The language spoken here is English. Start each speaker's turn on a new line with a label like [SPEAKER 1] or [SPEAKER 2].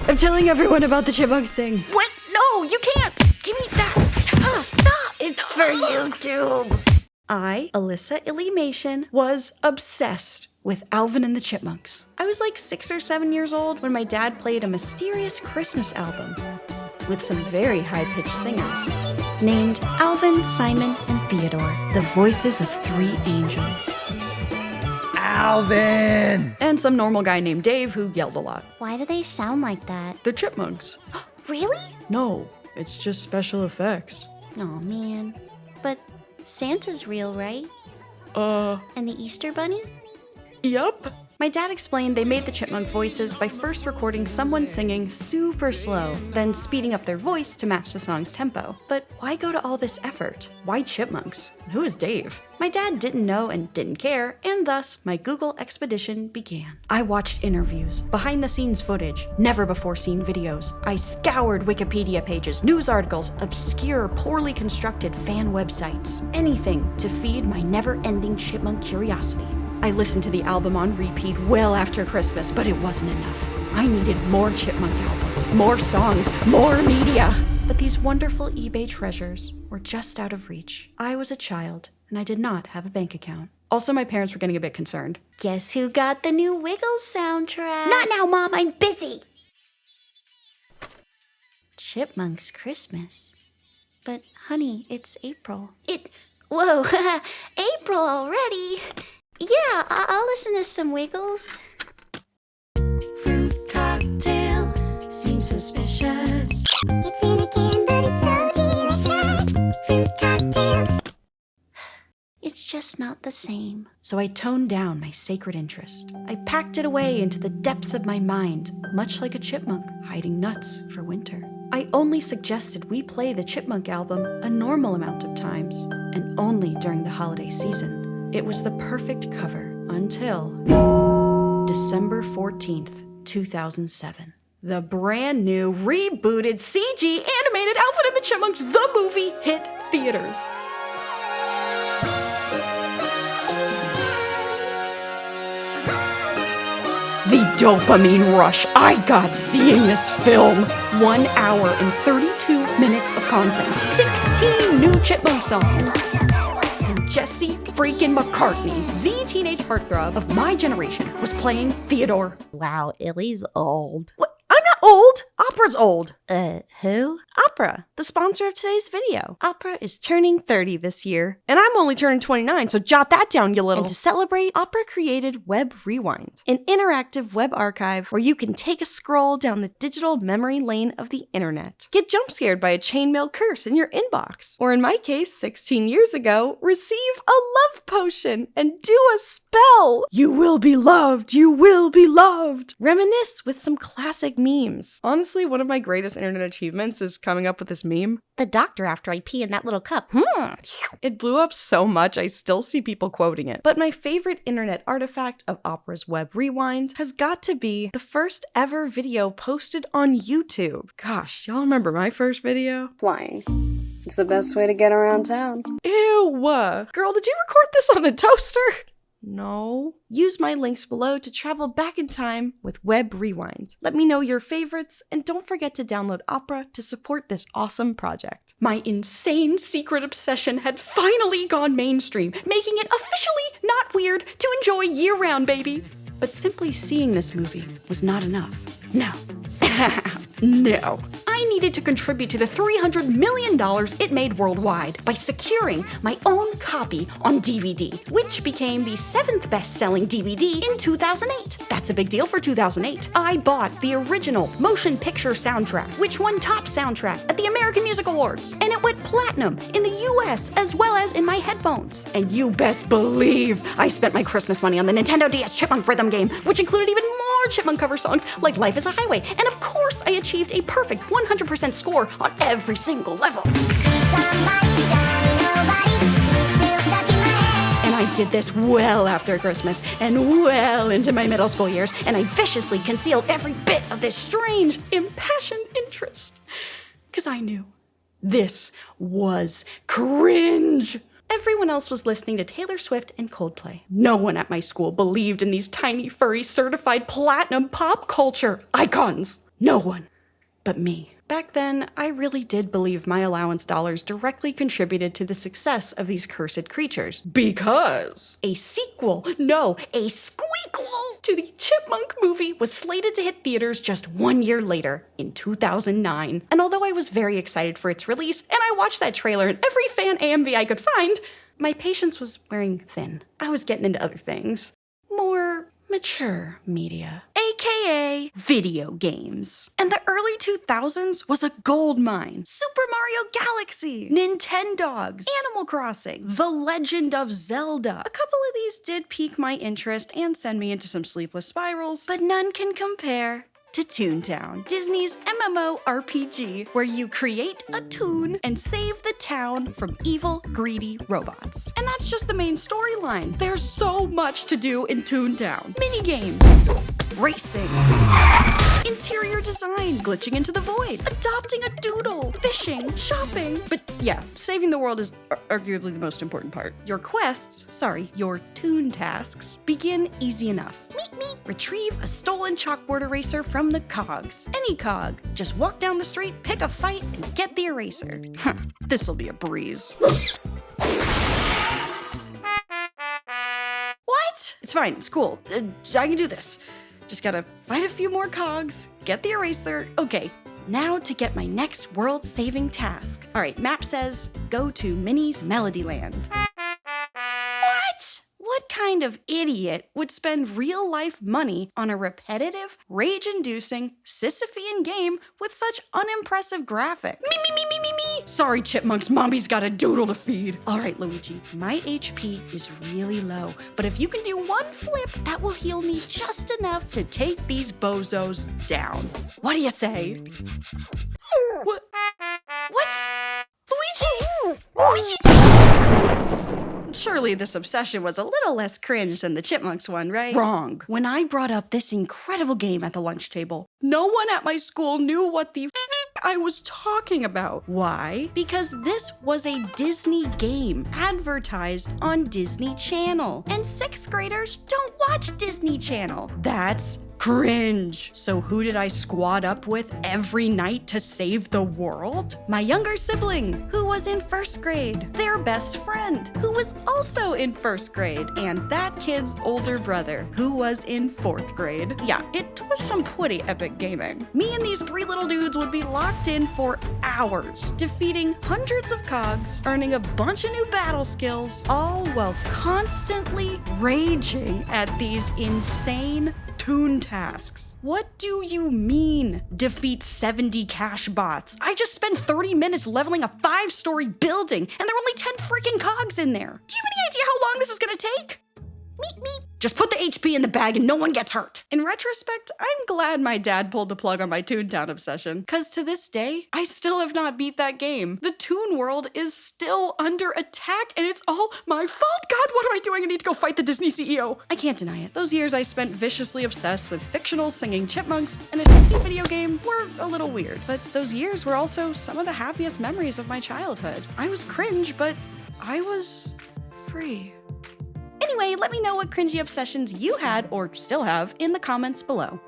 [SPEAKER 1] I'm telling everyone about the chipmunks thing.
[SPEAKER 2] What? No, you can't. Give me that. Oh, stop. It's for YouTube.
[SPEAKER 1] I, Alyssa Illymation, was obsessed with Alvin and the Chipmunks. I was like 6 or 7 years old when my dad played a mysterious Christmas album with some very high-pitched singers named Alvin, Simon, and Theodore, the voices of 3 angels.
[SPEAKER 3] Alvin!
[SPEAKER 1] And some normal guy named Dave who yelled a lot.
[SPEAKER 2] Why do they sound like that?
[SPEAKER 1] The Chipmunks.
[SPEAKER 2] Really?
[SPEAKER 1] No, it's just special effects.
[SPEAKER 2] Oh, man. But Santa's real, right? And the Easter Bunny?
[SPEAKER 1] Yup. My dad explained they made the chipmunk voices by first recording someone singing super slow, then speeding up their voice to match the song's tempo. But why go to all this effort? Why chipmunks? Who is Dave? My dad didn't know and didn't care, and thus my Google expedition began. I watched interviews, behind-the-scenes footage, never-before-seen videos. I scoured Wikipedia pages, news articles, obscure, poorly constructed fan websites. Anything to feed my never-ending chipmunk curiosity. I listened to the album on repeat well after Christmas, but it wasn't enough. I needed more chipmunk albums, more songs, more media. But these wonderful eBay treasures were just out of reach. I was a child, and I did not have a bank account. Also, my parents were getting a bit concerned.
[SPEAKER 2] Guess who got the new Wiggles soundtrack?
[SPEAKER 4] Not now, Mom, I'm busy.
[SPEAKER 2] Chipmunks Christmas. But, honey, it's April. Whoa, April already. Yeah, I'll listen to some Wiggles.
[SPEAKER 1] Fruit cocktail seems suspicious.
[SPEAKER 4] It's in a can, but it's so delicious. Fruit cocktail.
[SPEAKER 2] It's just not the same.
[SPEAKER 1] So I toned down my sacred interest. I packed it away into the depths of my mind, much like a chipmunk hiding nuts for winter. I only suggested we play the Chipmunk album a normal amount of times, and only during the holiday season. It was the perfect cover until December 14th, 2007. The brand new, rebooted, CG animated Alvin and the Chipmunks the movie hit theaters. The dopamine rush I got seeing this film. 1 hour and 32 minutes of content. 16 new Chipmunk songs. Jesse freaking McCartney, the teenage heartthrob of my generation, was playing Theodore.
[SPEAKER 2] Wow, Illy's old.
[SPEAKER 1] What? I'm not old. Opera's old.
[SPEAKER 2] Who?
[SPEAKER 1] Opera, the sponsor of today's video. Opera is turning 30 this year, and I'm only turning 29, so jot that down, you little. And to celebrate, Opera created Web Rewind, an interactive web archive where you can take a scroll down the digital memory lane of the internet. Get jump scared by a chainmail curse in your inbox, or in my case, 16 years ago, receive a love potion and do a spell. You will be loved. You will be loved. Reminisce with some classic memes. Honestly, one of my greatest internet achievements is coming up with this meme.
[SPEAKER 2] The doctor after I pee in that little cup.
[SPEAKER 1] It blew up so much I still see people quoting it. But my favorite internet artifact of Opera's Web Rewind has got to be the first ever video posted on YouTube. Gosh, y'all remember my first video?
[SPEAKER 5] Flying. It's the best way to get around town.
[SPEAKER 1] Ew! Girl, did you record this on a toaster? No. Use my links below to travel back in time with Web Rewind. Let me know your favorites, and don't forget to download Opera to support this awesome project. My insane secret obsession had finally gone mainstream, making it officially not weird to enjoy year-round, baby. But simply seeing this movie was not enough. No. No. I needed to contribute to the $300 million it made worldwide by securing my own copy on DVD, which became the 7th best-selling DVD in 2008. That's a big deal for 2008. I bought the original motion picture soundtrack, which won top soundtrack at the American Music Awards, and it went platinum in the US as well as in my headphones. And you best believe I spent my Christmas money on the Nintendo DS Chipmunk rhythm game, which included even more Chipmunk cover songs like Life is a Highway, and of course I achieved a perfect 100% score on every single level. And I did this well after Christmas and well into my middle school years, and I viciously concealed every bit of this strange, impassioned interest. Because I knew this was cringe. Everyone else was listening to Taylor Swift and Coldplay. No one at my school believed in these tiny, furry, certified platinum pop culture icons. No one but me. Back then, I really did believe my allowance dollars directly contributed to the success of these cursed creatures. Because a sequel, no, a squeakquel to the Chipmunk movie was slated to hit theaters just 1 year later, in 2009. And although I was very excited for its release, and I watched that trailer in every fan AMV I could find, my patience was wearing thin. I was getting into other things. More mature media, aka video games. And the early 2000s was a gold mine. Super Mario Galaxy, Nintendogs, Animal Crossing, The Legend of Zelda. A couple of these did pique my interest and send me into some sleepless spirals, but none can compare to Toontown, Disney's MMORPG, where you create a toon and save the town from evil, greedy robots. And that's just the main storyline. There's so much to do in Toontown. Minigames, racing, interior design, glitching into the void, adopting a doodle, fishing, shopping. But yeah, saving the world is arguably the most important part. Your quests, your toon tasks, begin easy enough. Meet me. Retrieve a stolen chalkboard eraser from the cogs. Any cog. Just walk down the street, pick a fight, and get the eraser. This'll be a breeze. What? It's fine, it's cool. I can do this. Just gotta fight a few more cogs, get the eraser. Okay, now to get my next world-saving task. All right, map says, go to Minnie's Melodyland. What? What kind of idiot would spend real-life money on a repetitive, rage-inducing, Sisyphean game with such unimpressive graphics? Me. Sorry, Chipmunks, Mommy's got a doodle to feed. All right, Luigi, my HP is really low, but if you can do one flip, that will heal me just enough to take these bozos down. What do you say? What? Luigi? Surely this obsession was a little less cringe than the Chipmunks one, right? Wrong. When I brought up this incredible game at the lunch table, no one at my school knew what the I was talking about. Why? Because this was a Disney game advertised on Disney Channel. And 6th graders don't watch Disney Channel. That's cringe. So who did I squad up with every night to save the world? My younger sibling, who was in 1st grade. Their best friend, who was also in 1st grade. And that kid's older brother, who was in 4th grade. Yeah, it was some pretty epic gaming. Me and these 3 little dudes would be locked in for hours, defeating hundreds of cogs, earning a bunch of new battle skills, all while constantly raging at these insane toon tasks. What do you mean, defeat 70 cash bots? I just spent 30 minutes leveling a 5-story building, and there are only 10 freaking cogs in there. Do you have any idea how long this is gonna take? Me. Just put the HP in the bag and no one gets hurt. In retrospect, I'm glad my dad pulled the plug on my Toontown obsession, because to this day, I still have not beat that game. The Toon world is still under attack, and it's all my fault. God, what am I doing? I need to go fight the Disney CEO. I can't deny it. Those years I spent viciously obsessed with fictional singing chipmunks and a Disney video game were a little weird, but those years were also some of the happiest memories of my childhood. I was cringe, but I was free. Anyway, let me know what cringy obsessions you had or still have in the comments below.